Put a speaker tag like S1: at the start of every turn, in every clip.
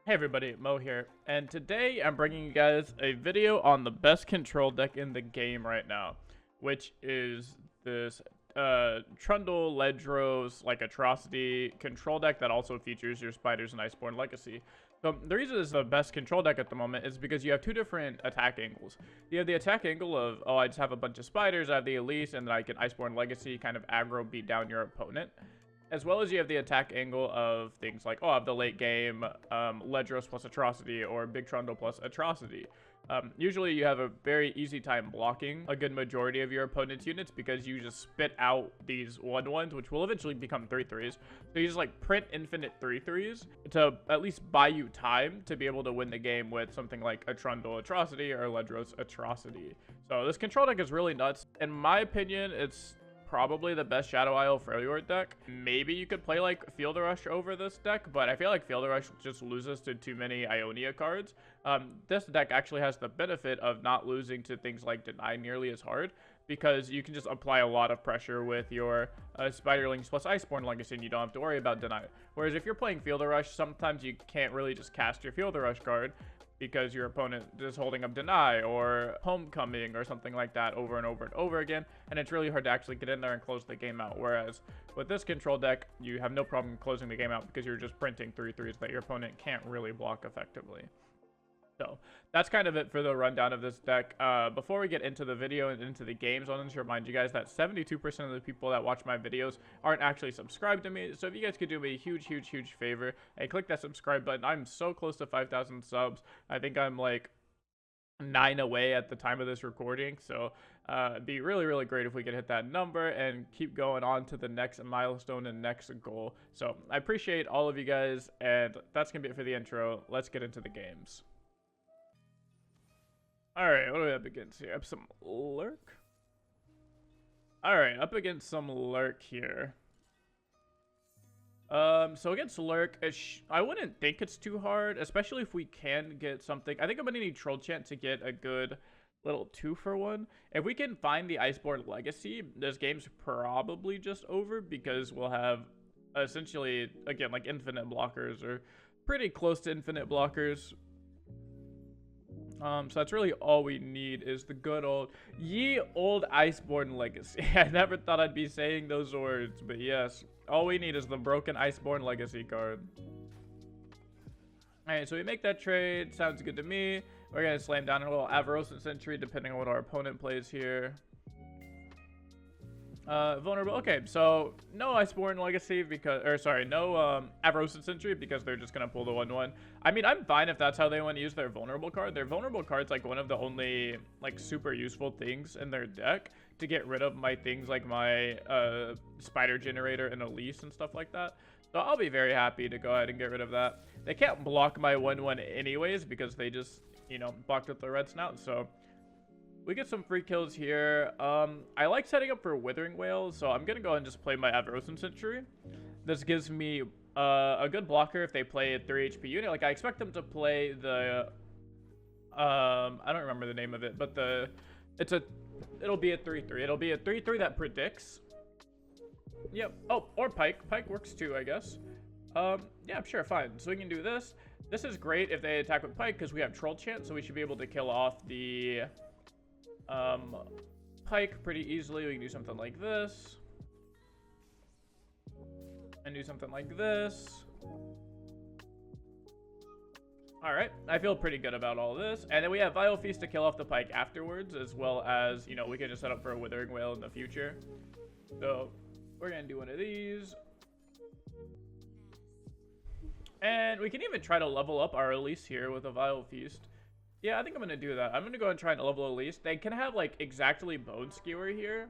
S1: Hey everybody, Mo here, and today I'm bringing you guys a video on the best control deck in the game right now, which is this Trundle Ledros like atrocity control deck that also features your spiders and Iceborn Legacy. So the reason this is the best control deck at the moment is because you have two different attack angles. You have the attack angle of, oh, I just have a bunch of spiders, I have the Elise, and then I can Iceborn Legacy kind of aggro beat down your opponent. As well as you have the attack angle of things like, oh, I have the late game Ledros plus Atrocity or Big Trundle plus Atrocity. Usually you have a very easy time blocking a good majority of your opponent's units because you just spit out these 1/1s, which will eventually become 3/3s. So you just like print infinite 3/3s to at least buy you time to be able to win the game with something like a Trundle Atrocity or Ledros Atrocity. So this control deck is really nuts. In my opinion, it's probably the best Shadow Isle Freljord deck. Maybe you could play like Field Rush over this deck, but I feel like Field Rush just loses to too many Ionia cards. This deck actually has the benefit of not losing to things like Deny nearly as hard, because you can just apply a lot of pressure with your Spiderlings plus Iceborn Legacy and you don't have to worry about Deny. Whereas if you're playing Field Rush, sometimes you can't really just cast your Field Rush card because your opponent is holding up Deny or Homecoming or something like that over and over and over again, and it's really hard to actually get in there and close the game out. Whereas with this control deck, you have no problem closing the game out because you're just printing 3/3s that your opponent can't really block effectively. So that's kind of it for the rundown of this deck. Before we get into the video and into the games, I wanted to remind you guys that 72% of the people that watch my videos aren't actually subscribed to me. So if you guys could do me a huge favor and click that subscribe button. I'm so close to 5,000 subs. I think I'm like 9 away at the time of this recording. So it'd be really great if we could hit that number and keep going on to the next milestone and next goal. So I appreciate all of you guys, and that's gonna be it for the intro. Let's get into the games. Alright, what do we have against here? I have some Lurk. Alright, up against some Lurk here. So against Lurk, I wouldn't think it's too hard, especially if we can get something. I think I'm gonna need Troll Chant to get a good little 2-for-1. If we can find the Iceborn Legacy, this game's probably just over because we'll have essentially, again, like infinite blockers or pretty close to infinite blockers. So that's really all we need is the good old ye old Iceborn Legacy. I never thought I'd be saying those words, but yes, all we need is the broken Iceborn Legacy card. Alright, so we make that trade. Sounds good to me. We're gonna slam down a little Avarossan Sentry depending on what our opponent plays here. Vulnerable. Okay, so no Iceborn Legacy because, or sorry, no Avarossan Sentry because they're just gonna pull the 1/1. I mean, I'm fine if that's how they want to use their vulnerable card. Their vulnerable card's like one of the only like super useful things in their deck to get rid of my things like my spider generator and Elise and stuff like that. So I'll be very happy to go ahead and get rid of that. They can't block my 1/1 anyways because they just, you know, blocked with the red snout. So we get some free kills here. I like setting up for Withering Wail, so I'm gonna go ahead and just play my Avarossan Sentry. This gives me a good blocker if they play a 3 HP unit. Like I expect them to play the I don't remember the name of it, but it'll be a 3/3. It'll be a 3/3 that predicts. Yep. Oh, or Pike. Pike works too, I guess. Yeah, sure, fine. So we can do this. This is great if they attack with Pike because we have Troll Chant, so we should be able to kill off the Pike pretty easily. We can do something like this and do something like this. All right, I feel pretty good about all this. And then we have Vile Feast to kill off the Pike afterwards, as well as, you know, we can just set up for a Withering Wail in the future. So we're gonna do one of these, and we can even try to level up our Elise here with a Vile Feast. Yeah, I think I'm going to do that. I'm going to go and try and level Elise. They can have, like, exactly Bone Skewer here.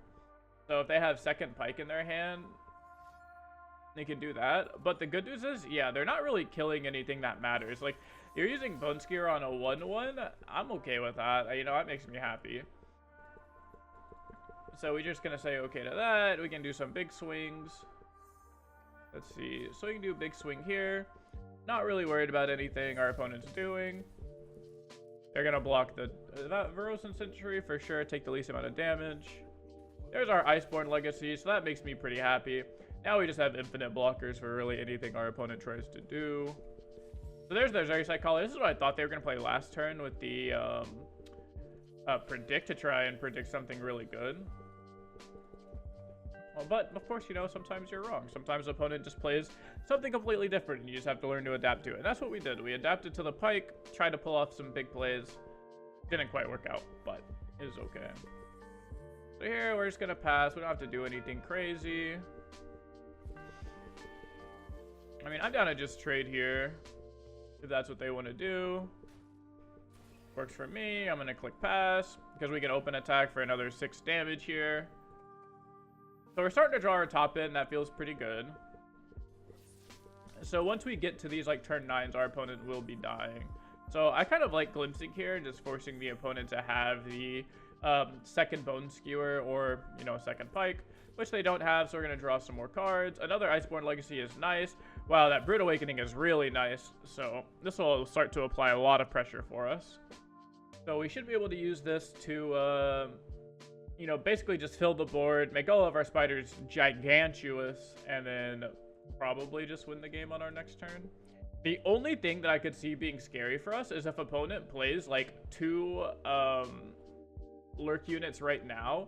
S1: So if they have second Pike in their hand, they can do that. But the good news is, yeah, they're not really killing anything that matters. Like, you're using Bone Skewer on a 1/1. I'm okay with that. You know, that makes me happy. So we're just going to say okay to that. We can do some big swings. Let's see. So we can do a big swing here. Not really worried about anything our opponent's doing. They're going to block that Avarossan Sentry for sure, take the least amount of damage. There's our Iceborn Legacy, so that makes me pretty happy. Now we just have infinite blockers for really anything our opponent tries to do. So there's their Zeri Caller. This is what I thought they were going to play last turn with the Predict to try and predict something really good. Well, but, of course, you know, sometimes you're wrong. Sometimes the opponent just plays something completely different, and you just have to learn to adapt to it. And that's what we did. We adapted to the Pike, tried to pull off some big plays. Didn't quite work out, but it was okay. So here, we're just going to pass. We don't have to do anything crazy. I mean, I'm down to just trade here, if that's what they want to do. Works for me. I'm going to click pass, because we can open attack for another 6 damage here. So we're starting to draw our top end. That feels pretty good. So once we get to these like turn 9s, our opponent will be dying. So I kind of like glimpsing here and just forcing the opponent to have the second Bone Skewer or, you know, second Pike, which they don't have. So we're going to draw some more cards. Another Iceborn Legacy is nice. Wow, that Brute Awakening is really nice. So this will start to apply a lot of pressure for us. So we should be able to use this to... you know, basically just fill the board, make all of our spiders gigantuous, and then probably just win the game on our next turn. The only thing that I could see being scary for us is if opponent plays like 2 Lurk units right now.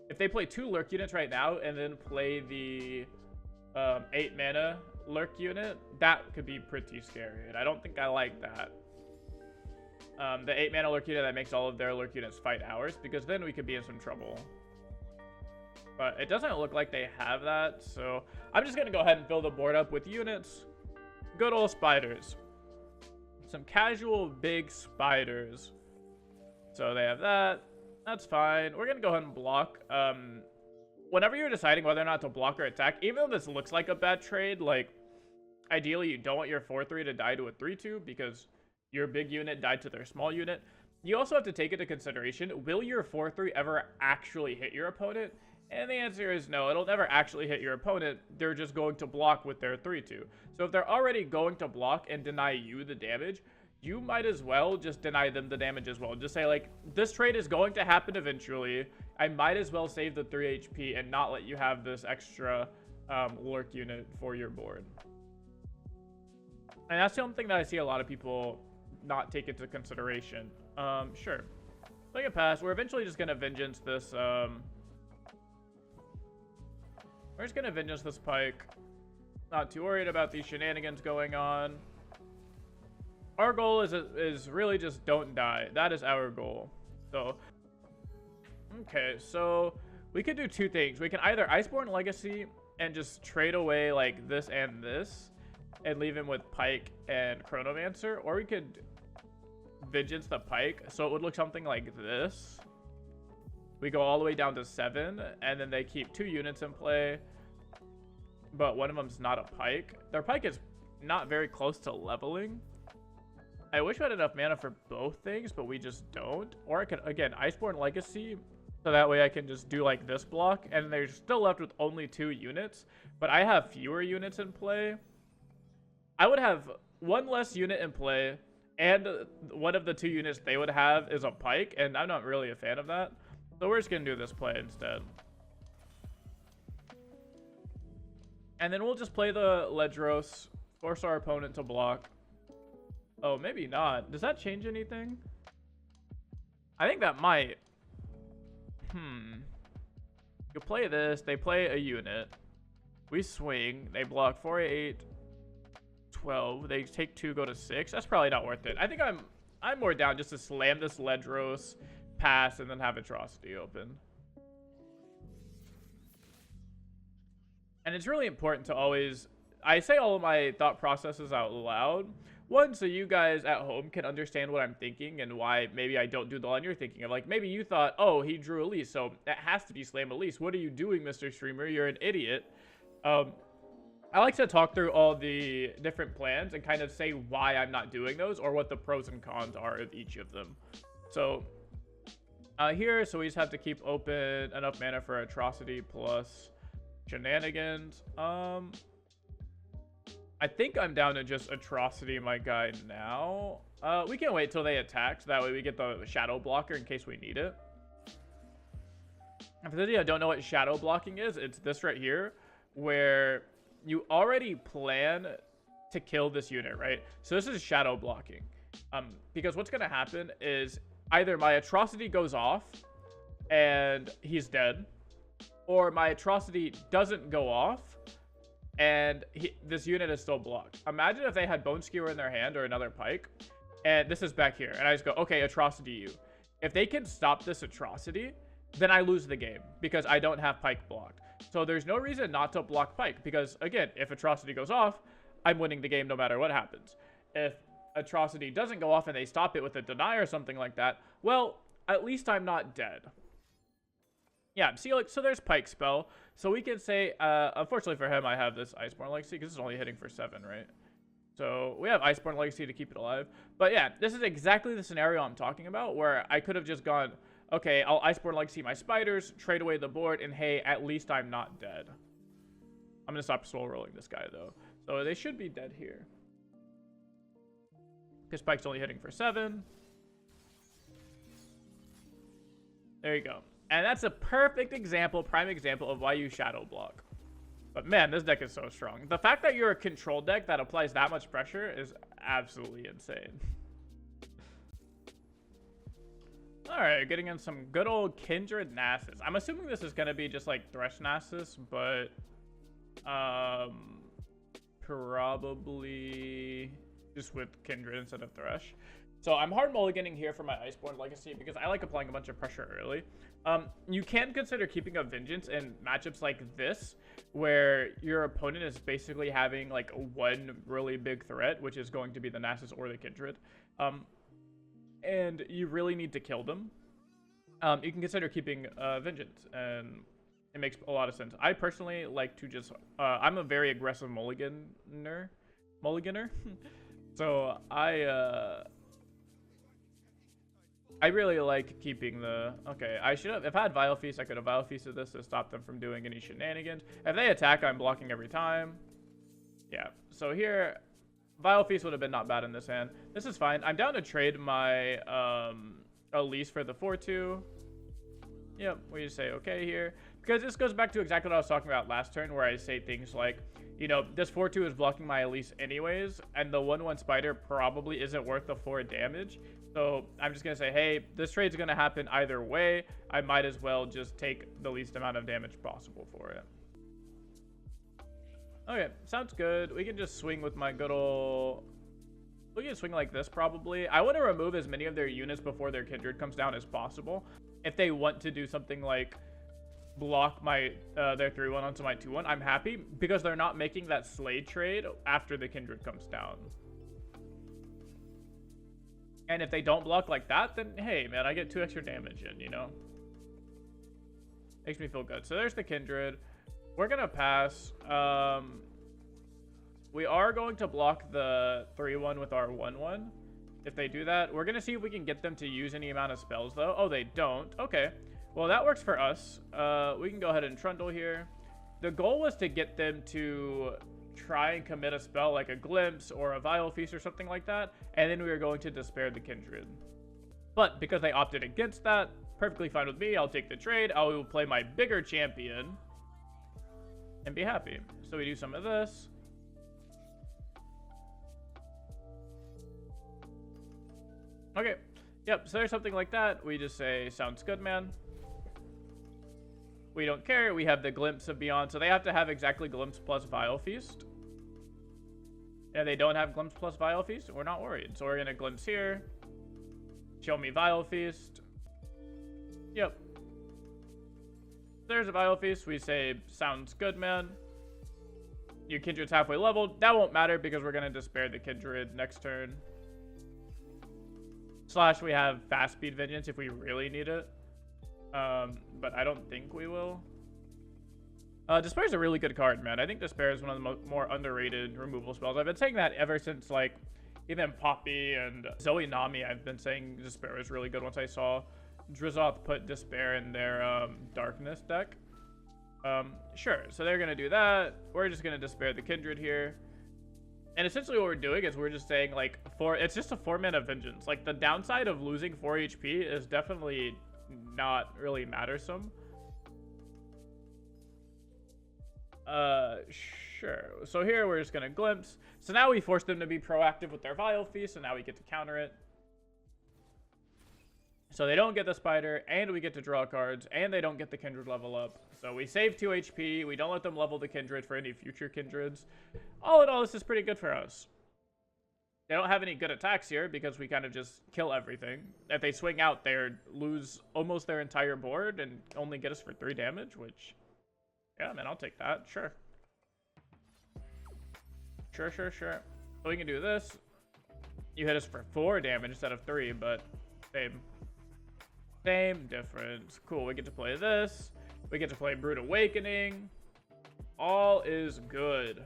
S1: If they play 2 Lurk units right now and then play the 8 mana Lurk unit, that could be pretty scary, and I don't think I like that. The 8 mana Lurk unit that makes all of their Lurk units fight ours, because then we could be in some trouble. But it doesn't look like they have that, so I'm just going to go ahead and fill the board up with units. Good old spiders. Some casual big spiders. So they have that. That's fine. We're going to go ahead and block. Whenever you're deciding whether or not to block or attack, even though this looks like a bad trade, like, ideally you don't want your 4-3 to die to a 3-2, because... your big unit died to their small unit. You also have to take into consideration, will your 4-3 ever actually hit your opponent? And the answer is no, it'll never actually hit your opponent. They're just going to block with their 3-2. So if they're already going to block and deny you the damage, you might as well just deny them the damage as well. Just say, like, this trade is going to happen eventually. I might as well save the 3 HP and not let you have this extra Lurk unit for your board. And that's the only thing that I see a lot of people not take into consideration. Sure. Play a pass. We're eventually just gonna vengeance this. We're just gonna vengeance this Pike. Not too worried about these shenanigans going on. Our goal is really just don't die. That is our goal. So, okay. So we could do 2 things. We can either Iceborn Legacy and just trade away like this and this, and leave him with Pike and Chronomancer, or we could vengeance the Pike, so it would look something like this. We go all the way down to 7, and then they keep 2 units in play, but one of them's not a Pike. Their Pike is not very close to leveling. I wish we had enough mana for both things, but we just don't. Or I could, again, Iceborn Legacy, so that way I can just do like this block, and they're still left with only 2 units, but I have fewer units in play. I would have 1 less unit in play, and one of the 2 units they would have is a Pike, and I'm not really a fan of that. So we're just going to do this play instead. And then we'll just play the Ledros, force our opponent to block. Oh, maybe not. Does that change anything? I think that might. You play this, they play a unit. We swing, they block 4, 8, 12. They take 2, go to 6. That's probably not worth it. I think I'm more down just to slam this Ledros, pass, and then have Atrocity open. And it's really important to always... I say all of my thought processes out loud. 1, so you guys at home can understand what I'm thinking and why maybe I don't do the line you're thinking of. Like, maybe you thought, oh, he drew Elise, so that has to be slam Elise. What are you doing, Mr. Streamer? You're an idiot. I like to talk through all the different plans and kind of say why I'm not doing those or what the pros and cons are of each of them. So here, so we just have to keep open enough mana for Atrocity plus shenanigans. I think I'm down to just Atrocity my guy now. We can wait till they attack, so that way we get the shadow blocker in case we need it. And for those of you who don't know what shadow blocking is, it's this right here, where you already plan to kill this unit, right? So this is shadow blocking. Because what's going to happen is either my atrocity goes off and he's dead, or my atrocity doesn't go off and this unit is still blocked. Imagine if they had Bone Skewer in their hand or another pike, and this is back here, and I just go, okay, atrocity you. If they can stop this atrocity, then I lose the game because I don't have pike blocked. So there's no reason not to block pike because, again, if atrocity goes off, I'm winning the game no matter what happens. If atrocity doesn't go off and they stop it with a deny or something like that, well, at least I'm not dead. Yeah, see, like, so there's pike spell. So we can say, unfortunately for him, I have this Iceborn Legacy because it's only hitting for 7, right? So we have Iceborn Legacy to keep it alive. But yeah, this is exactly the scenario I'm talking about where I could have just gone, okay, I'll Iceborn Legacy my spiders, trade away the board, and hey, at least I'm not dead. I'm going to stop slow rolling this guy, though. So they should be dead here. Because pike's only hitting for 7. There you go. And that's a perfect example, prime example of why you shadow block. But man, this deck is so strong. The fact that you're a control deck that applies that much pressure is absolutely insane. Alright, getting in some good old Kindred Nasus. I'm assuming this is going to be just like Thresh Nasus, but probably just with Kindred instead of Thresh. So I'm hard mulliganing here for my Iceborn Legacy because I like applying a bunch of pressure early. You can consider keeping a Vengeance in matchups like this, where your opponent is basically having like one really big threat, which is going to be the Nasus or the Kindred. And you really need to kill them. You can consider keeping Vengeance, and it makes a lot of sense. I personally like to just, I'm a very aggressive mulliganer. So I really like keeping the... Okay, I should have... If I had Vile Feast, I could have Vile Feasted this to stop them from doing any shenanigans. If they attack, I'm blocking every time. Yeah, so here, Vile Feast would have been not bad in this hand. This is fine. I'm down to trade my Elise for the 4-2. Yep, we just say okay here. Because this goes back to exactly what I was talking about last turn, where I say things like, you know, this 4-2 is blocking my Elise anyways, and the 1-1 spider probably isn't worth the 4 damage. So I'm just going to say, hey, this trade's going to happen either way. I might as well just take the least amount of damage possible for it. Okay, sounds good. We can just swing with my good old... We can swing like this probably. I want to remove as many of their units before their Kindred comes down as possible. If they want to do something like block my their 3-1 onto my 2-1, I'm happy because they're not making that Slade trade after the Kindred comes down. And if they don't block like that, then hey, man, I get 2 extra damage in, you know? Makes me feel good. So there's the Kindred. We're going to pass. We are going to block the 3-1 with our 1-1. If they do that, we're going to see if we can get them to use any amount of spells, though. Oh, they don't. Okay. Well, that works for us. We can go ahead and Trundle here. The goal was to get them to try and commit a spell like a Glimpse or a Vile Feast or something like that, and then we were going to Despair the Kindred. But because they opted against that, perfectly fine with me. I'll take the trade. I will play my bigger champion and be happy. So we do some of this. Okay. Yep, so there's something like that. We just say, sounds good, man. We don't care. We have the Glimpse of Beyond. So they have to have exactly Glimpse plus Vile Feast. If they don't have Glimpse plus Vile Feast, we're not worried. So we're going to Glimpse here. Show me Vile Feast. Yep. There's a Vile Feast. We say, sounds good, man. Your Kindred's halfway leveled. That won't matter because we're going to Despair the Kindred next turn. Slash, we have Fast Speed Vengeance if we really need it. But I don't think we will. Despair is a really good card, man. I think Despair is one of the more underrated removal spells. I've been saying that ever since, like, even Poppy and Zoe Nami. I've been saying Despair is really good once I saw Drizoth put Despair in their Darkness deck. Sure, so they're going to do that. We're just going to Despair the Kindred here. And essentially what we're doing is we're just saying, like, it's just a 4-mana Vengeance. Like, the downside of losing 4 HP is definitely not really mattersome. Sure. So here we're just gonna glimpse. So now we force them to be proactive with their Vile Feast, so now we get to counter it. So they don't get the spider, and we get to draw cards, and they don't get the Kindred level up. So we save 2 HP, we don't let them level the Kindred for any future Kindreds. All in all, this is pretty good for us. They don't have any good attacks here, because we kind of just kill everything. If they swing out, they lose almost their entire board, and only get us for 3 damage, which... yeah, man, I'll take that. Sure. Sure. So we can do this. You hit us for 4 damage instead of 3, but same difference. Cool, we get to play this. We get to play Brood Awakening. All is good.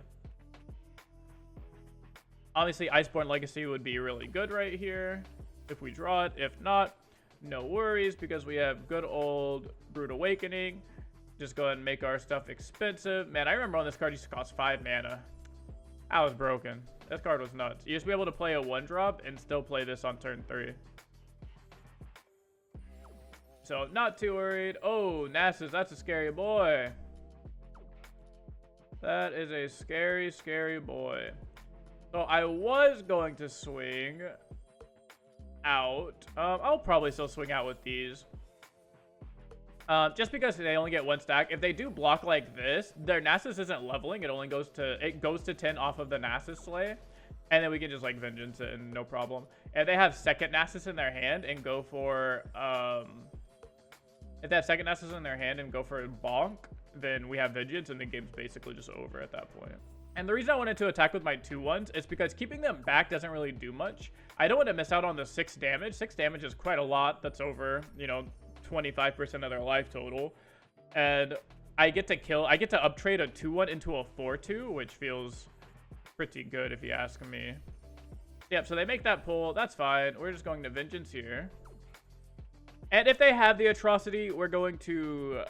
S1: Obviously, Iceborn Legacy would be really good right here if we draw it. If not, no worries, because we have good old Brood Awakening. Just go ahead and make our stuff expensive. Man, I remember on this card used to cost 5 mana. That was broken. This card was nuts. You used to be able to play a 1-drop and still play this on turn 3. So, not too worried. Oh, Nasus, that's a scary boy. That is a scary, scary boy. So, I was going to swing out. I'll probably still swing out with these. Just because they only get 1 stack. If they do block like this, their Nasus isn't leveling. It only goes to 10 off of the Nasus Slay. And then we can just like Vengeance it and no problem. If they have second Nasus in their hand and go for if they have second Nasus in their hand and go for a bonk, then we have Vengeance and the game's basically just over at that point. And the reason I wanted to attack with my 2/1s is because keeping them back doesn't really do much. I don't want to miss out on the 6 damage. 6 damage is quite a lot. That's over, you know, 25% of their life total. And I get to uptrade a 2/1 into a 4/2, which feels pretty good if you ask me. Yep, so they make that pull. That's fine. We're just going to Vengeance here. And if they have the Atrocity, we're going to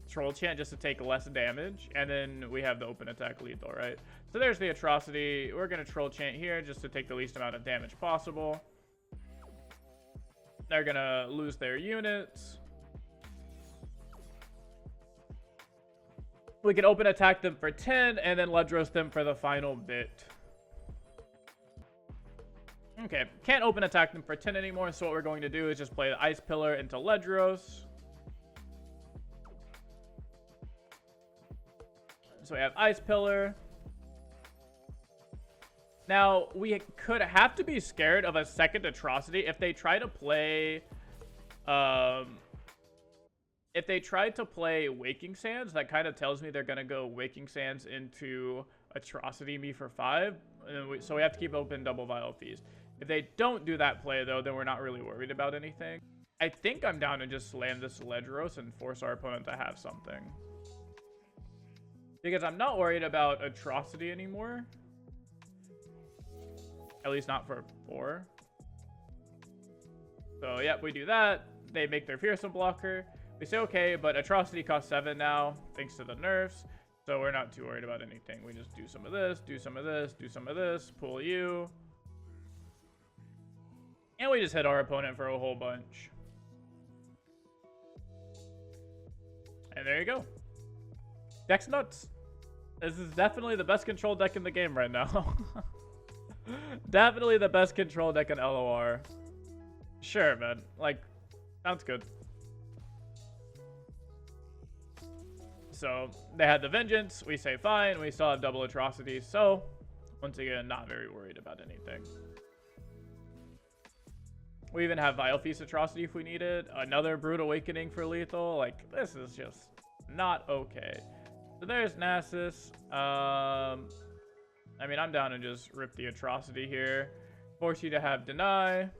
S1: Troll Chant just to take less damage. And then we have the open attack lethal, right? So there's the Atrocity. We're going to Troll Chant here just to take the least amount of damage possible. They're going to lose their units. We can open attack them for 10 and then Ledros them for the final bit. Okay, can't open attack them for 10 anymore, so what we're going to do is just play the Ice Pillar into Ledros. So we have Ice Pillar. Now, we could have to be scared of a second Atrocity if they try to play... if they tried to play Waking Sands, that kind of tells me they're going to go Waking Sands into Atrocity me for 5. So we have to keep open double Vile Feast. If they don't do that play, though, then we're not really worried about anything. I think I'm down to just slam this Ledros and force our opponent to have something. Because I'm not worried about Atrocity anymore. At least not for 4. So, yeah, we do that. They make their Fearsome blocker. We say, okay, but Atrocity costs 7 now, thanks to the nerfs. So we're not too worried about anything. We just do some of this, do some of this, do some of this, pull you. And we just hit our opponent for a whole bunch. And there you go. Deck's nuts. This is definitely the best control deck in the game right now. Definitely the best control deck in LoR. Sure, man. Like, sounds good. So, they had the Vengeance. We say fine. We still have double Atrocity. So, once again, not very worried about anything. We even have Vile Feast Atrocity if we need it. Another Brood Awakening for lethal. Like, this is just not okay. So there's Nasus. I mean, I'm down to just rip the Atrocity here. Force you to have Deny.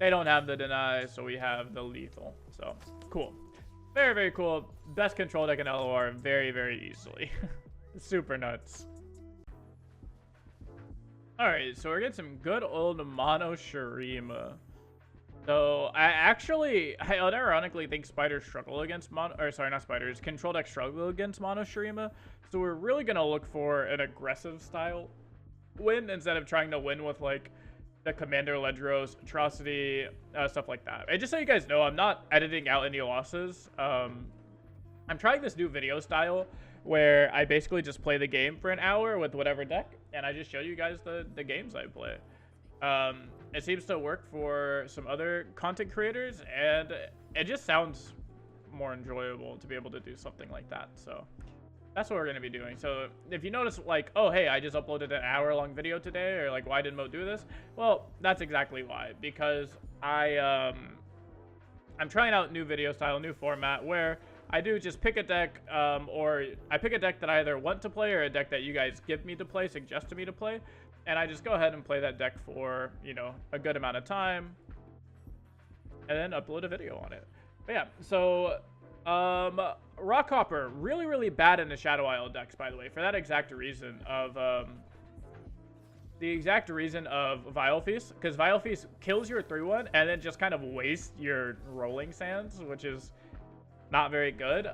S1: They don't have the Deny, so we have the lethal. So, cool. Very, very cool. Best control deck in LoR very, very easily. Super nuts. Alright, so we're getting some good old mono Shurima. So, I unironically think spiders struggle against mono... Or, sorry, not spiders. Control decks struggle against mono Shurima. So, we're really going to look for an aggressive style win instead of trying to win with, like, the Commander Ledros, Atrocity, stuff like that. And just so you guys know, I'm not editing out any losses. I'm trying this new video style where I basically just play the game for an hour with whatever deck, and I just show you guys the games I play. It seems to work for some other content creators, and it just sounds more enjoyable to be able to do something like that. So that's what we're going to be doing. So if you notice, like, oh, hey, I just uploaded an hour-long video today, or like, why didn't Mo do this? Well, that's exactly why. Because I'm trying out new video style, new format, where I do just pick a deck, or I pick a deck that I either want to play or a deck that you guys give me to play, suggest to me to play, and I just go ahead and play that deck for, you know, a good amount of time, and then upload a video on it. But yeah, so Rockhopper, really, really bad in the Shadow Isle decks, by the way, for that exact reason of Vile Feast, because Vile Feast kills your 3-1 and then just kind of wastes your rolling sands, which is not very good.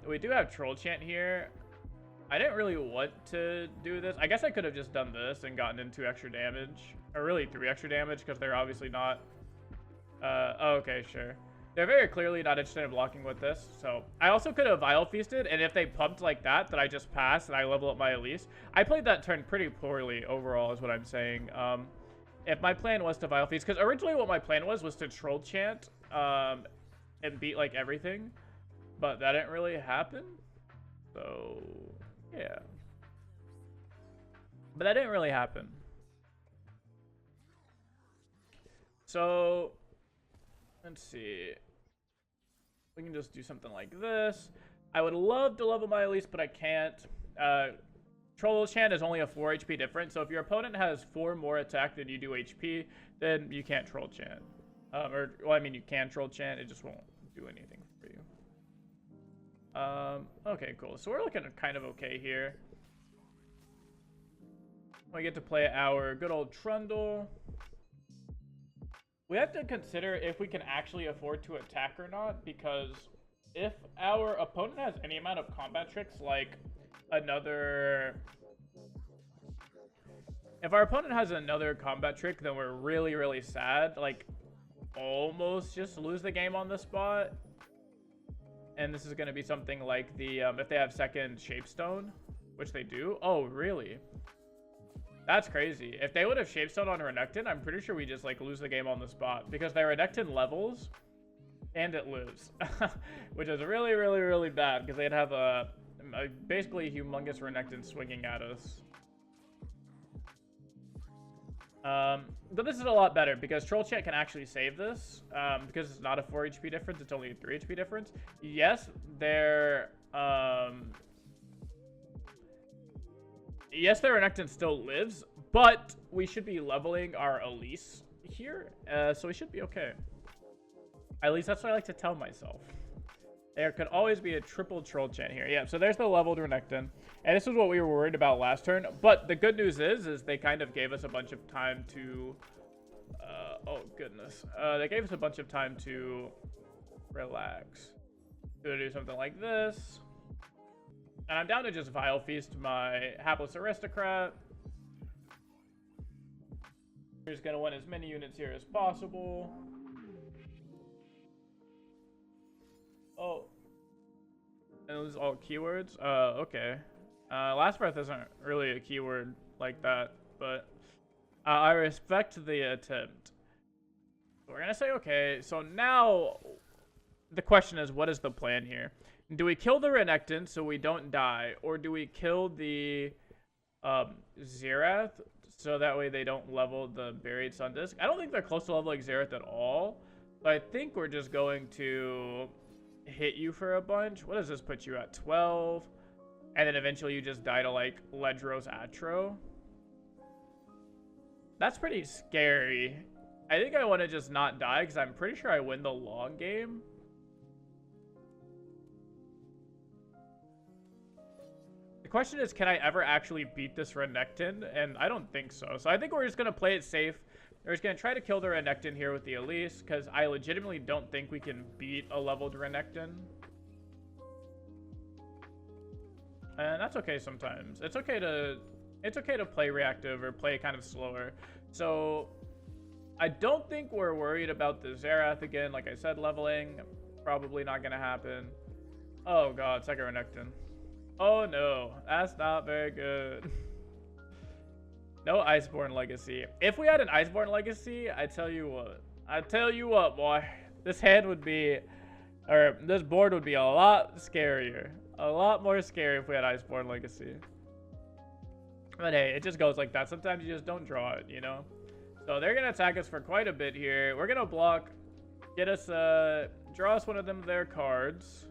S1: We do have Troll Chant here. I didn't really want to do this. I guess I could have just done this and gotten in 2 extra damage, or really 3 extra damage, because they're obviously not. Oh, okay, sure. They're very clearly not interested in blocking with this. So I also could have Vile Feasted, and if they pumped like that, then I just pass and I level up my Elise. I played that turn pretty poorly overall, is what I'm saying. If my plan was to Vile Feast, because originally what my plan was to Troll Chant and beat like everything, but that didn't really happen. So yeah, but that didn't really happen. So let's see. We can just do something like this. I would love to level my Elise, but I can't. Troll Chant is only a 4 HP difference, so if your opponent has 4 more attack than you do HP, then you can't Troll Chant. Well, I mean, you can Troll Chant, it just won't do anything for you. Okay, cool. So we're looking kind of okay here. We get to play our good old Trundle. We have to consider if we can actually afford to attack or not, because if our opponent has any amount of combat tricks, like another... If our opponent has another combat trick, then we're really, really sad. Like, almost just lose the game on the spot. And this is going to be something like the, if they have second Shapestone, which they do. Oh, really? That's crazy. If they would have Shapestone on Renekton, I'm pretty sure we just, like, lose the game on the spot. Because their Renekton levels, and it lives. Which is really, really, really bad, because they'd have a basically a humongous Renekton swinging at us. But this is a lot better, because Troll Chant can actually save this, because it's not a 4 HP difference, it's only a 3 HP difference. Yes, their Renekton still lives, but we should be leveling our Elise here, so we should be okay. At least that's what I like to tell myself. There could always be a triple Troll Chant here. Yeah, so there's the leveled Renekton. And this is what we were worried about last turn. But the good news is they kind of gave us a bunch of time to... oh, goodness. They gave us a bunch of time to relax. To do something like this. And I'm down to just Vile Feast my Hapless Aristocrat. We're just going to win as many units here as possible. Oh. And those are all keywords? Okay. Last Breath isn't really a keyword like that, but I respect the attempt. We're going to say okay. So now the question is, what is the plan here? Do we kill the Renekton so we don't die, or do we kill the Xerath so that way they don't level the Buried Sun Disc? I don't think they're close to leveling Xerath at all, but I think we're just going to hit you for a bunch. What does this put you at? 12, and then eventually you just die to like Ledros Atro. That's pretty scary. I think I want to just not die because I'm pretty sure I win the long game. The question is, can I ever actually beat this Renekton? And I don't think so. So I think we're just going to play it safe. We're just going to try to kill the Renekton here with the Elise, because I legitimately don't think we can beat a leveled Renekton. And that's okay sometimes. It's okay to play reactive or play kind of slower. So I don't think we're worried about the Xerath again. Like I said, leveling, probably not going to happen. Oh god, second Renekton. Oh no, that's not very good. No Iceborn Legacy. If we had an Iceborn Legacy, I tell you what, boy. This hand would be, or this board would be a lot scarier. A lot more scary if we had Iceborn Legacy. But hey, it just goes like that. Sometimes you just don't draw it, you know? So they're going to attack us for quite a bit here. We're going to block, get us, draw us one of them their cards.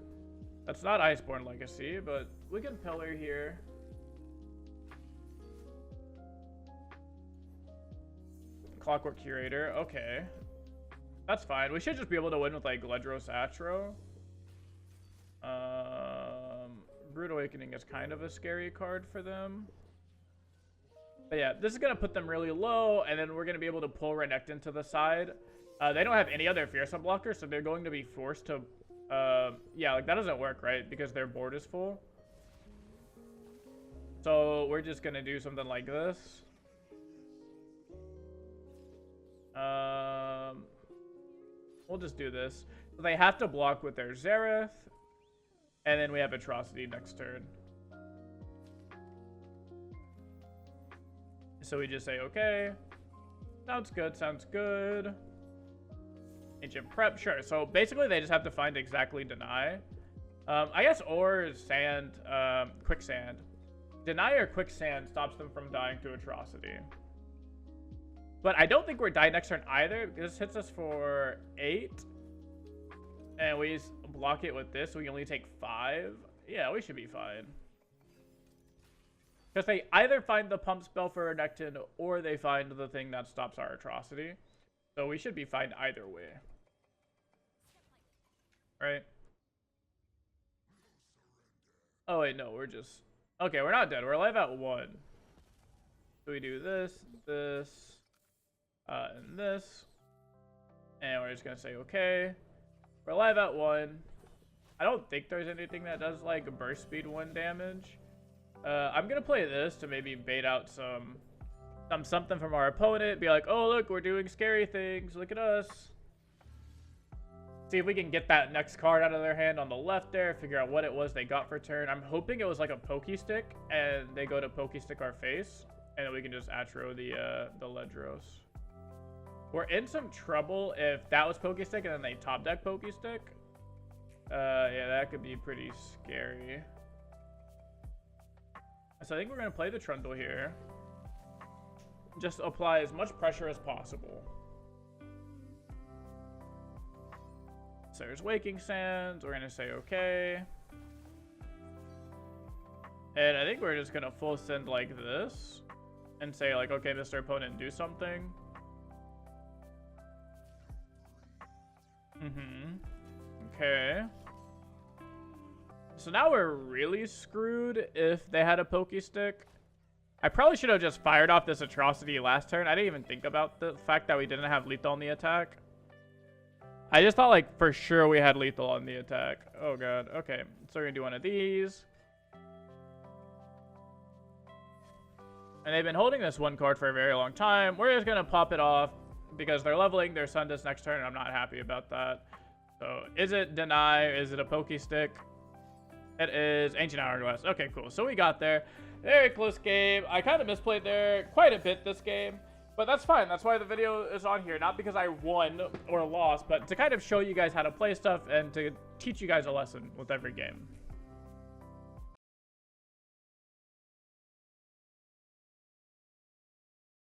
S1: That's not Iceborn Legacy, but we can pillar here. Clockwork Curator, okay. That's fine. We should just be able to win with like Ledros Atro. Brood Awakening is kind of a scary card for them. But yeah, this is going to put them really low, and then we're going to be able to pull Renekton to the side. They don't have any other Fearsome blockers, so they're going to be forced to... yeah, like that doesn't work, right? Because their board is full. So we're just going to do something like this. We'll just do this. So they have to block with their Xerath, and then we have Atrocity next turn. So we just say, okay. Sounds good, sounds good. Ancient Prep, sure. So basically they just have to find exactly Deny. I guess or Sand, Quicksand. Deny or Quicksand stops them from dying to Atrocity. But I don't think we're die next turn either. This hits us for 8. And we just block it with this. So we only take 5. Yeah, we should be fine. Because they either find the pump spell for Renekton or they find the thing that stops our Atrocity. So we should be fine either way. Right? Oh wait, no, we're just... Okay, we're not dead. We're alive at 1. So we do this, this... and this. And we're just going to say, okay. We're alive at 1. I don't think there's anything that does, like, burst speed 1 damage. I'm going to play this to maybe bait out something from our opponent. Be like, oh, look, we're doing scary things. Look at us. See if we can get that next card out of their hand on the left there. Figure out what it was they got for turn. I'm hoping it was like a Pokey Stick, and they go to Pokey Stick our face. And then we can just Atro the Ledros. We're in some trouble if that was Pokey Stick and then they top deck Pokey Stick. Yeah, that could be pretty scary. So I think we're going to play the Trundle here. Just apply as much pressure as possible. So there's Waking Sands. We're going to say okay. And I think we're just going to full send like this. And say like, okay, Mr. Opponent, do something. Okay. So now we're really screwed if they had a Pokey Stick. I probably should have just fired off this Atrocity last turn. I didn't even think about the fact that we didn't have lethal on the attack. I just thought like for sure we had lethal on the attack. Oh god. Okay. So we're gonna do one of these. And they've been holding this one card for a very long time. We're just gonna pop it off because they're leveling their Sun Disc next turn, and I'm not happy about that. So is it Deny? Is it a Pokey Stick? It is Ancient Hourglass. Okay, cool. So we got there. Very close game. I kind of misplayed there quite a bit this game, but that's fine. That's why the video is on here. Not because I won or lost, but to kind of show you guys how to play stuff and to teach you guys a lesson with every game.